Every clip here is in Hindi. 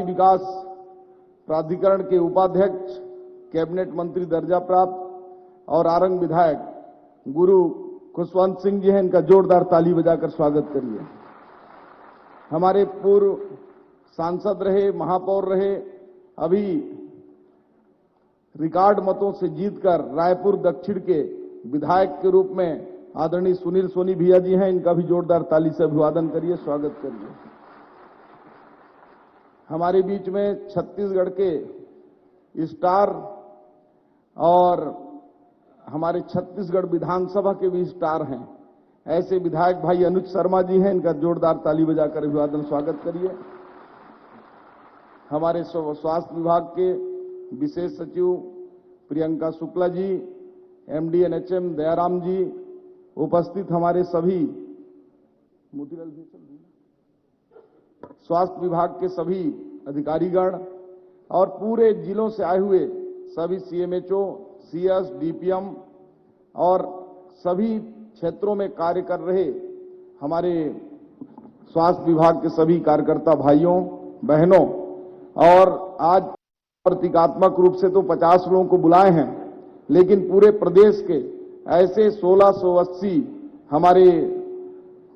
विकास प्राधिकरण के उपाध्यक्ष, कैबिनेट मंत्री दर्जा प्राप्त और आरंग विधायक गुरु खुशवंत सिंह जी हैं, इनका जोरदार ताली बजाकर स्वागत करिए। हमारे पूर्व सांसद रहे, महापौर रहे, अभी रिकॉर्ड मतों से जीतकर रायपुर दक्षिण के विधायक के रूप में आदरणीय सुनील सोनी भैया जी हैं, इनका भी जोरदार ताली से अभिवादन करिए, स्वागत करिए। हमारे बीच में छत्तीसगढ़ के स्टार और हमारे छत्तीसगढ़ विधानसभा के भी स्टार हैं, ऐसे विधायक भाई अनुज शर्मा जी हैं, इनका जोरदार ताली बजाकर अभिवादन स्वागत करिए। हमारे स्वास्थ्य विभाग के विशेष सचिव प्रियंका शुक्ला जी, एमडी एनएचएम दयाराम जी, उपस्थित हमारे सभी स्वास्थ्य विभाग के सभी अधिकारीगण और पूरे जिलों से आए हुए सभी सीएमएचओ, सीएस, डीपीएम और सभी क्षेत्रों में कार्य कर रहे हमारे स्वास्थ्य विभाग के सभी कार्यकर्ता भाइयों बहनों, और आज प्रतीकात्मक रूप से तो 50 लोगों को बुलाए हैं, लेकिन पूरे प्रदेश के ऐसे 1680 हमारे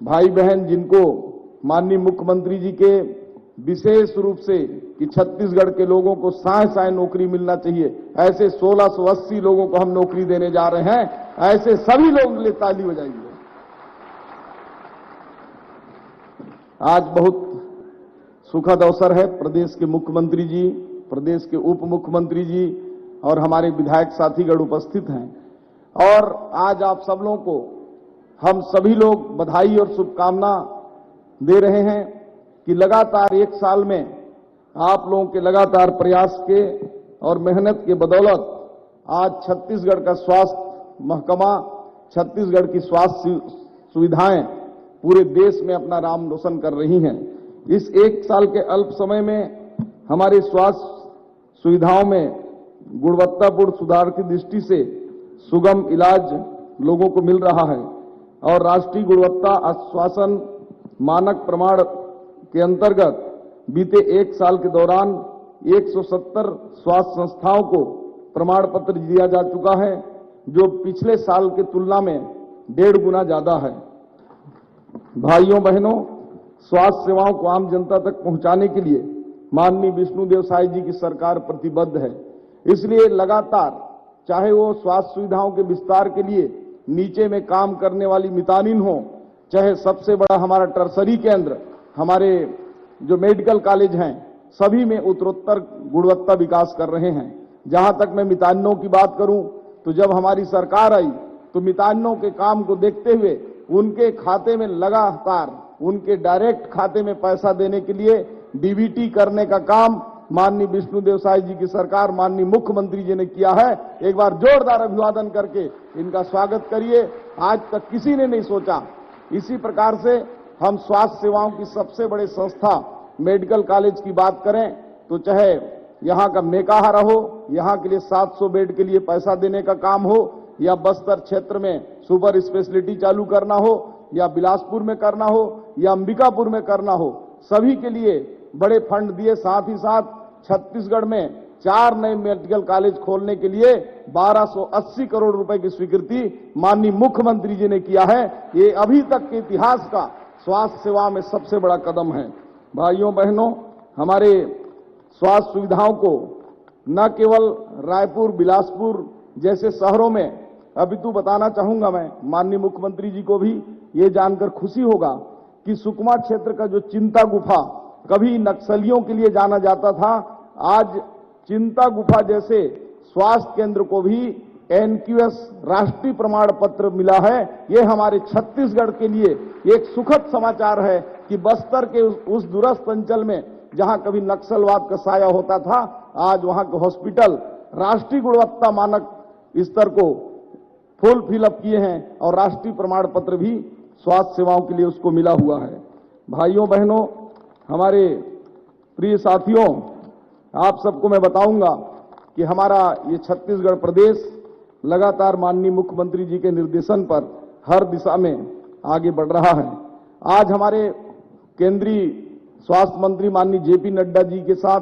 भाई बहन जिनको माननीय मुख्यमंत्री जी के विशेष रूप से कि छत्तीसगढ़ के लोगों को साय नौकरी मिलना चाहिए, ऐसे 1680 लोगों को हम नौकरी देने जा रहे हैं। ऐसे सभी लोगों के लिए ताली बजाइए। आज बहुत सुखद अवसर है, प्रदेश के मुख्यमंत्री जी, प्रदेश के उप मुख्यमंत्री जी और हमारे विधायक साथीगण उपस्थित हैं, और आज आप सब लोगों को हम सभी लोग बधाई और शुभकामना दे रहे हैं कि लगातार एक साल में आप लोगों के लगातार प्रयास के और मेहनत के बदौलत आज छत्तीसगढ़ का स्वास्थ्य महकमा, छत्तीसगढ़ की स्वास्थ्य सुविधाएं पूरे देश में अपना नाम रोशन कर रही हैं। इस एक साल के अल्प समय में हमारे स्वास्थ्य सुविधाओं में गुणवत्तापूर्ण सुधार की दृष्टि से सुगम इलाज लोगों को मिल रहा है, और राष्ट्रीय गुणवत्ता आश्वासन मानक प्रमाण के अंतर्गत बीते एक साल के दौरान 170 स्वास्थ्य संस्थाओं को प्रमाण पत्र दिया जा चुका है, जो पिछले साल की तुलना में 1.5 गुना ज्यादा है। भाइयों बहनों, स्वास्थ्य सेवाओं को आम जनता तक पहुंचाने के लिए माननीय विष्णुदेव साय जी की सरकार प्रतिबद्ध है। इसलिए लगातार चाहे वो स्वास्थ्य सुविधाओं के विस्तार के लिए नीचे में काम करने वाली मितानिन हो, चाहे सबसे बड़ा हमारा टर्सरी केंद्र, हमारे जो मेडिकल कॉलेज हैं, सभी में उत्तरोत्तर गुणवत्ता विकास कर रहे हैं। जहां तक मैं मितानिनों की बात करूं तो जब हमारी सरकार आई तो मितानिनों के काम को देखते हुए उनके खाते में लगातार उनके डायरेक्ट खाते में पैसा देने के लिए डीबीटी करने का काम माननीय विष्णुदेव साय जी की सरकार, माननीय मुख्यमंत्री जी ने किया है। एक बार जोरदार अभिवादन करके इनका स्वागत करिए। आज तक किसी ने नहीं सोचा। इसी प्रकार से हम स्वास्थ्य सेवाओं की सबसे बड़े संस्था मेडिकल कॉलेज की बात करें तो चाहे यहां का मेकाहारा हो, यहां के लिए 700 बेड के लिए पैसा देने का काम हो, या बस्तर क्षेत्र में सुपर स्पेशलिटी चालू करना हो, या बिलासपुर में करना हो, या अंबिकापुर में करना हो, सभी के लिए बड़े फंड दिए। साथ ही साथ छत्तीसगढ़ में 4 नए मेडिकल कॉलेज खोलने के लिए 1280 करोड़ रुपए की स्वीकृति माननीय मुख्यमंत्री जी ने किया है। ये अभी तक के इतिहास का स्वास्थ्य सेवा में सबसे बड़ा कदम है। भाइयों बहनों, हमारे स्वास्थ्य सुविधाओं को न केवल रायपुर, बिलासपुर जैसे शहरों में, अभी तो बताना चाहूंगा मैं, माननीय मुख्यमंत्री जी को भी ये जानकर खुशी होगा कि सुकमा क्षेत्र का जो चिंता गुफा कभी नक्सलियों के लिए जाना जाता था, आज चिंता गुफा जैसे स्वास्थ्य केंद्र को भी एनक्यूएस राष्ट्रीय प्रमाण पत्र मिला है। ये हमारे छत्तीसगढ़ के लिए एक सुखद समाचार है कि बस्तर के उस दूरस्थ अंचल में जहां कभी नक्सलवाद का साया होता था, आज वहां के हॉस्पिटल राष्ट्रीय गुणवत्ता मानक स्तर को फुल फिलअप किए हैं, और राष्ट्रीय प्रमाण पत्र भी स्वास्थ्य सेवाओं के लिए उसको मिला हुआ है। भाइयों बहनों, हमारे प्रिय साथियों, आप सबको मैं बताऊंगा कि हमारा ये छत्तीसगढ़ प्रदेश लगातार माननीय मुख्यमंत्री जी के निर्देशन पर हर दिशा में आगे बढ़ रहा है। आज हमारे केंद्रीय स्वास्थ्य मंत्री माननीय जेपी नड्डा जी के साथ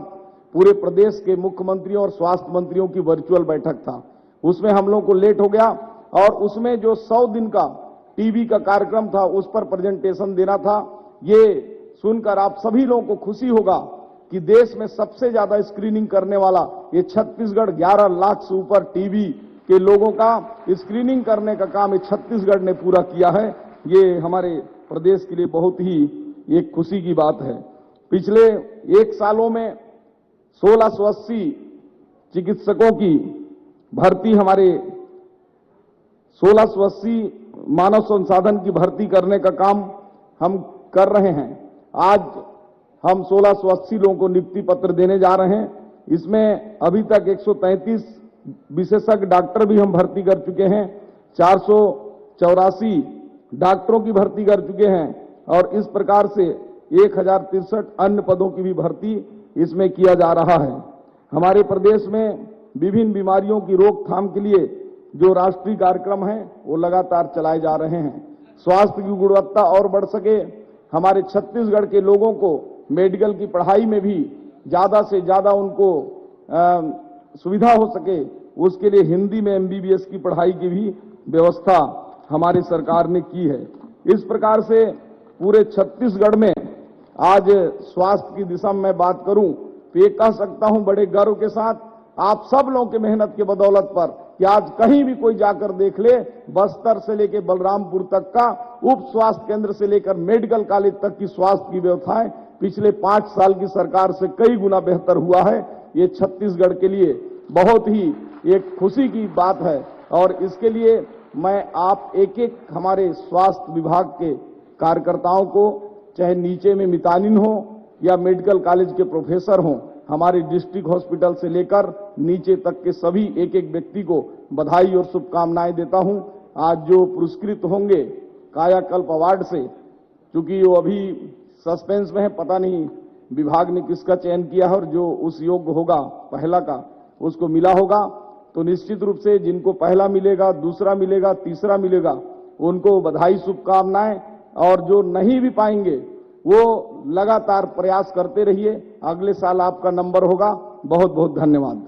पूरे प्रदेश के मुख्यमंत्रियों और स्वास्थ्य मंत्रियों की वर्चुअल बैठक था। उसमें हम लोग को लेट हो गया और उसमें जो 100 दिन का टीबी का कार्यक्रम था उस पर प्रेजेंटेशन देना था। ये सुनकर आप सभी लोगों को खुशी होगा कि देश में सबसे ज्यादा स्क्रीनिंग करने वाला ये छत्तीसगढ़ 11 लाख से ऊपर टीबी के लोगों का स्क्रीनिंग करने का काम ये छत्तीसगढ़ ने पूरा किया है। ये हमारे प्रदेश के लिए बहुत ही एक खुशी की बात है। पिछले 1 सालों में 1680 चिकित्सकों की भर्ती, हमारे 1680 मानव संसाधन की भर्ती करने का काम हम कर रहे हैं। आज हम 1680 लोगों को नियुक्ति पत्र देने जा रहे हैं। इसमें अभी तक 133 विशेषज्ञ डॉक्टर भी हम भर्ती कर चुके हैं, 484 डॉक्टरों की भर्ती कर चुके हैं और इस प्रकार से 1063 अन्य पदों की भी भर्ती इसमें किया जा रहा है। हमारे प्रदेश में विभिन्न बीमारियों की रोकथाम के लिए जो राष्ट्रीय कार्यक्रम है वो लगातार चलाए जा रहे हैं। स्वास्थ्य की गुणवत्ता और बढ़ सके, हमारे छत्तीसगढ़ के लोगों को मेडिकल की पढ़ाई में भी ज्यादा से ज्यादा उनको सुविधा हो सके, उसके लिए हिंदी में एमबीबीएस की पढ़ाई की भी व्यवस्था हमारी सरकार ने की है। इस प्रकार से पूरे छत्तीसगढ़ में आज स्वास्थ्य की दिशा में मैं बात करूं तो ये कह सकता हूं बड़े गर्व के साथ आप सब लोगों की मेहनत के बदौलत पर कि आज कहीं भी कोई जाकर देख ले, बस्तर से लेकर बलरामपुर तक का उप स्वास्थ्य केंद्र से लेकर मेडिकल कॉलेज तक की स्वास्थ्य की व्यवस्थाएं पिछले 5 साल की सरकार से कई गुना बेहतर हुआ है। ये छत्तीसगढ़ के लिए बहुत ही एक खुशी की बात है और इसके लिए मैं आप एक एक हमारे स्वास्थ्य विभाग के कार्यकर्ताओं को, चाहे नीचे में मितानिन हो या मेडिकल कॉलेज के प्रोफेसर हों, हमारे डिस्ट्रिक्ट हॉस्पिटल से लेकर नीचे तक के सभी एक एक व्यक्ति को बधाई और शुभकामनाएं देता हूं। आज जो पुरस्कृत होंगे कायाकल्प अवार्ड से, चूंकि वो अभी सस्पेंस में है, पता नहीं विभाग ने किसका चयन किया है और जो उस योग्य होगा पहला का उसको मिला होगा, तो निश्चित रूप से जिनको पहला मिलेगा, दूसरा मिलेगा, तीसरा मिलेगा, उनको बधाई शुभकामनाएं। और जो नहीं भी पाएंगे वो लगातार प्रयास करते रहिए, अगले साल आपका नंबर होगा। बहुत बहुत धन्यवाद।